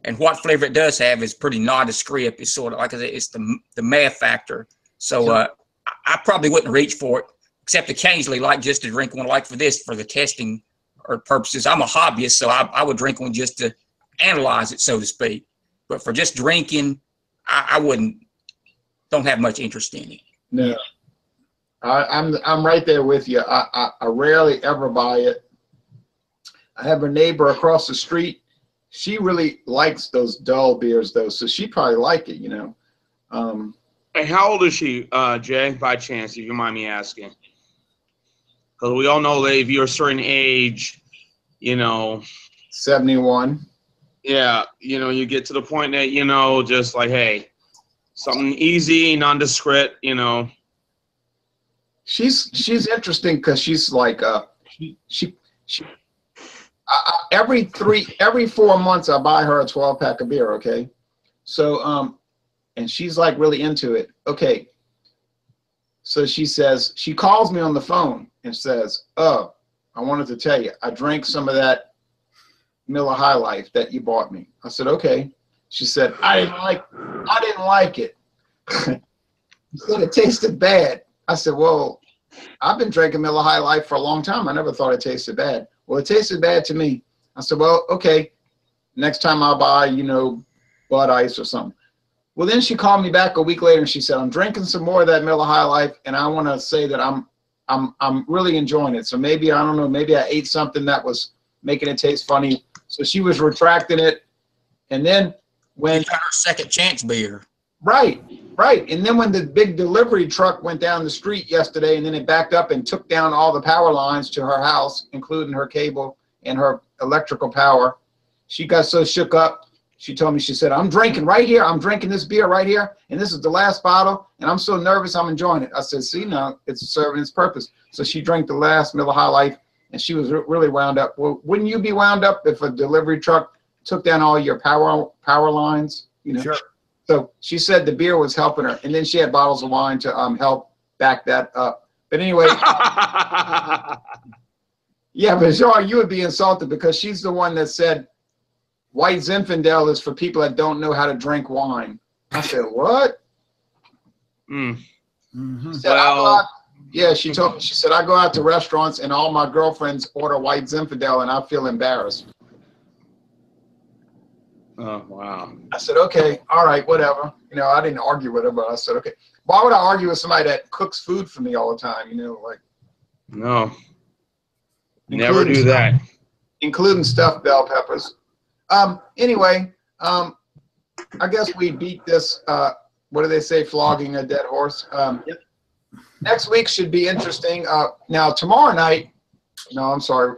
And what flavor it does have is pretty nondescript. It's sort of like it's the meth factor. So I probably wouldn't reach for it, except occasionally, like just to drink one like for this, for the testing or purposes. I'm a hobbyist, so I would drink one just to analyze it, so to speak. But for just drinking, I don't have much interest in it. No, I'm right there with you. I rarely ever buy it. I have a neighbor across the street. She really likes those dull beers, though, so she probably like it, you know. Hey, how old is she, Jay, by chance, if you mind me asking? Because we all know that if you're a certain age, you know. 71. Yeah, you know, you get to the point that, you know, just like, hey, something easy, nondescript, you know. She's interesting because she's like every 4 months I buy her a 12-pack of beer. Okay, so and she's like really into it. Okay, so she calls me on the phone and says, "Oh, I wanted to tell you, I drank some of that Miller High Life that you bought me." I said, "Okay." She said, I didn't like it. She said it tasted bad. I said, "Well, I've been drinking Miller High Life for a long time. I never thought it tasted bad." "Well, it tasted bad to me." I said, "Well, okay. Next time I'll buy, you know, Bud Ice or something." Well, then she called me back a week later and she said, "I'm drinking some more of that Miller High Life, and I want to say that I'm really enjoying it. So maybe, I don't know, maybe I ate something that was making it taste funny." So she was retracting it. And then when She got her second chance beer. Right. And then when the big delivery truck went down the street yesterday and then it backed up and took down all the power lines to her house, including her cable and her electrical power, she got so shook up. She told me, she said, "I'm drinking right here. I'm drinking this beer right here. And this is the last bottle. And I'm so nervous. I'm enjoying it." I said, "See, now it's serving its purpose." So she drank the last Miller High Life and she was really wound up. Well, wouldn't you be wound up if a delivery truck took down all your power lines? You know? Sure. So she said the beer was helping her, and then she had bottles of wine to help back that up. But anyway, yeah, but Jean, you would be insulted because she's the one that said White Zinfandel is for people that don't know how to drink wine. I said, "What?" Mm-hmm. She said, she told me, she said, "I go out to restaurants and all my girlfriends order White Zinfandel and I feel embarrassed." Oh, wow. I said, "Okay, all right, whatever." You know, I didn't argue with her, but I said, "Okay." Why would I argue with somebody that cooks food for me all the time? You know, like. No. Never do that. Including stuffed bell peppers. Anyway, I guess we beat this, what do they say, flogging a dead horse. Yep. Next week should be interesting. Now, tomorrow night, no, I'm sorry,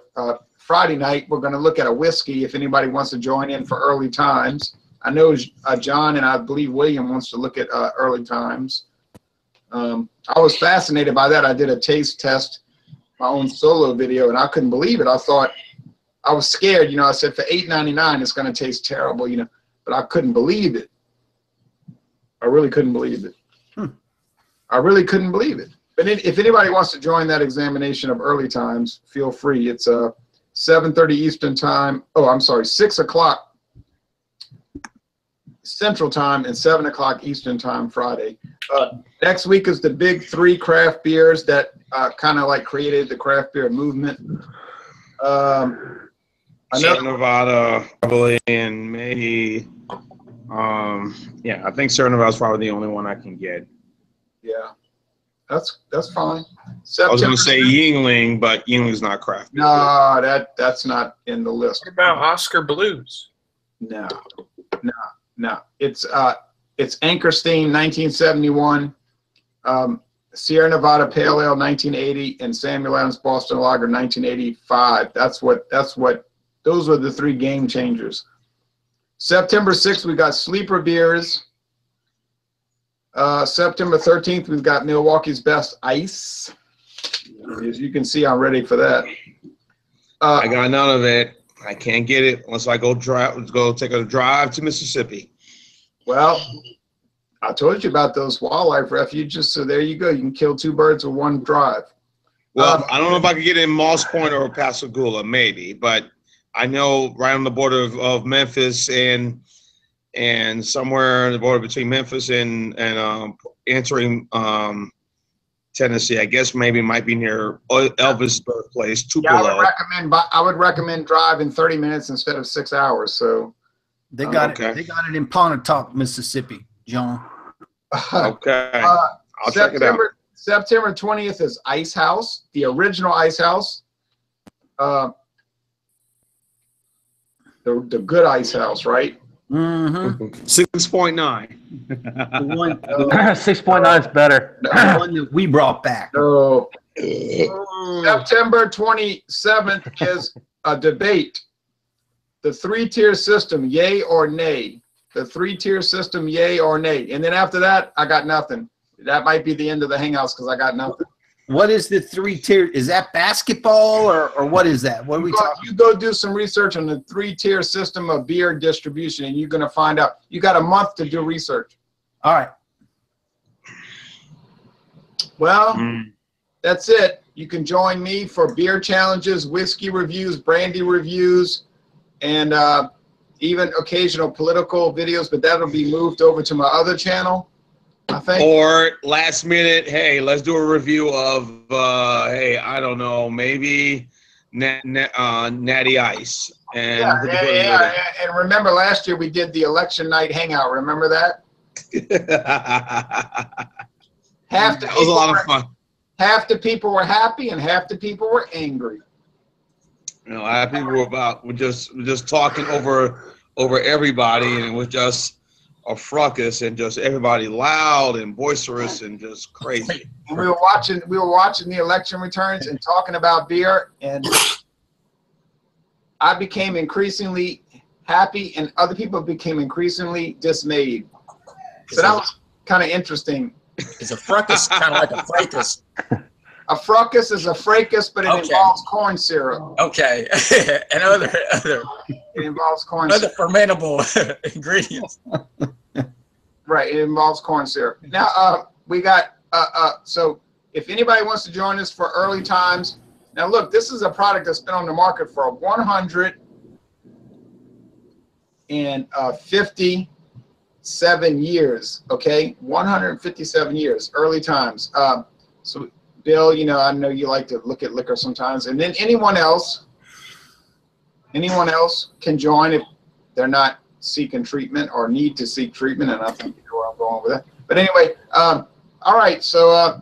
Friday night, we're going to look at a whiskey if anybody wants to join in for early times. I know John and I believe William wants to look at early times. I was fascinated by that. I did a taste test, my own solo video, and I couldn't believe it. I was scared, you know. I said for $8.99 it's going to taste terrible, you know, but I couldn't believe it. I really couldn't believe it. I really couldn't believe it. But if anybody wants to join that examination of early times, feel free. It's 7:30 Eastern time. Oh, I'm sorry, 6 o'clock Central time and 7 o'clock Eastern time Friday. Next week is the big 3 craft beers that kind of like created the craft beer movement. Sierra Nevada, probably, and maybe, yeah, I think Sierra Nevada is probably the only one I can get. Yeah, that's fine. I was going to say Yingling, but Yingling's not craft beer. No, that's not in the list. What about Oscar Blues? No. It's Anchorstein 1971, Sierra Nevada Pale Ale 1980, and Samuel Adams Boston Lager 1985. Those were the 3 game changers. September 6th, we got Sleeper Beers. September 13th, we've got Milwaukee's Best Ice. As you can see, I'm ready for that. I got none of it. I can't get it unless I go take a drive to Mississippi. Well, I told you about those wildlife refuges, so there you go. You can kill two birds with one drive. Well, I don't know if I could get it in Moss Point or Pascagoula, maybe, but I know right on the border of Memphis and somewhere on the border between Memphis and entering Tennessee. I guess maybe it might be near Elvis' birthplace, Tupelo. Yeah, I would recommend driving 30 minutes instead of 6 hours. So they got it. They got it in Pontotoc, Mississippi, John. Okay, I'll check it out. September 20th is Ice House, the original Ice House. The good Ice House, right? Mm-hmm. 6.9. 6.9 is better. The one that we brought back. So, September 27th is a debate. The three-tier system, yay or nay? The three-tier system, yay or nay? And then after that, I got nothing. That might be the end of the Hangouts because I got nothing. What is the three-tier? Is that basketball or what is that? What are we talking? You go do some research on the three-tier system of beer distribution, and you're going to find out. You got a month to do research. All right. Well, that's it. You can join me for beer challenges, whiskey reviews, brandy reviews, and even occasional political videos, but that'll be moved over to my other channel, I think. Or last minute, hey, let's do a review of, hey, I don't know, maybe Natty Ice. And and remember last year we did the election night hangout. Remember that? That was a lot of fun. Half the people were happy and half the people were angry. You know, a lot of people were just talking over everybody, and it was just a fracas and just everybody loud and boisterous and just crazy. And we were watching the election returns and talking about beer, and I became increasingly happy and other people became increasingly dismayed. So that was kind of interesting. It's a fracas, kind of like a fracas. A fracas is a fracas, but it involves corn syrup. Okay, and other it involves corn other syrup. fermentable ingredients. Right, it involves corn syrup. Now we got so if anybody wants to join us for early times, now look, this is a product that's been on the market for 157 years. Okay, 157 years, early times. So Bill, you know, I know you like to look at liquor sometimes, and then anyone else can join if they're not seeking treatment or need to seek treatment, and I think you know where I'm going with that. But anyway, all right, so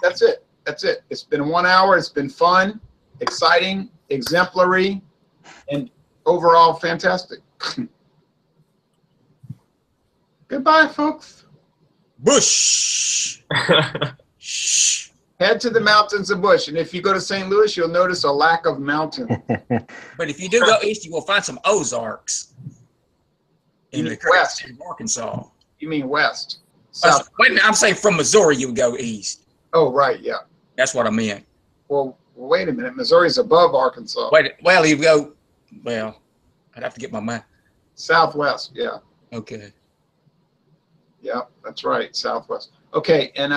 that's it. That's it. It's been 1 hour. It's been fun, exciting, exemplary, and overall fantastic. Goodbye, folks. Busch. Head to the mountains of Busch, and if you go to St. Louis, you'll notice a lack of mountain. But if you do go east, you will find some Ozarks in the west state of Arkansas. You mean west? South. Wait, I'm saying from Missouri, you would go east. Oh, right, yeah. That's what I meant. Well, wait a minute. Missouri's above Arkansas. Wait, well, you go. Well, I'd have to get my mind. Southwest, yeah. Okay. Yeah, that's right, southwest. Okay, and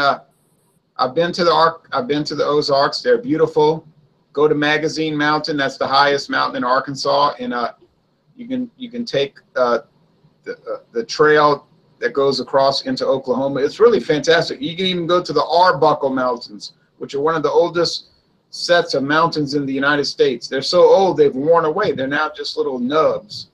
I've been to the Ozarks. They're beautiful. Go to Magazine Mountain. That's the highest mountain in Arkansas, and you can take the trail that goes across into Oklahoma. It's really fantastic. You can even go to the Arbuckle Mountains, which are one of the oldest sets of mountains in the United States. They're so old they've worn away. They're now just little nubs.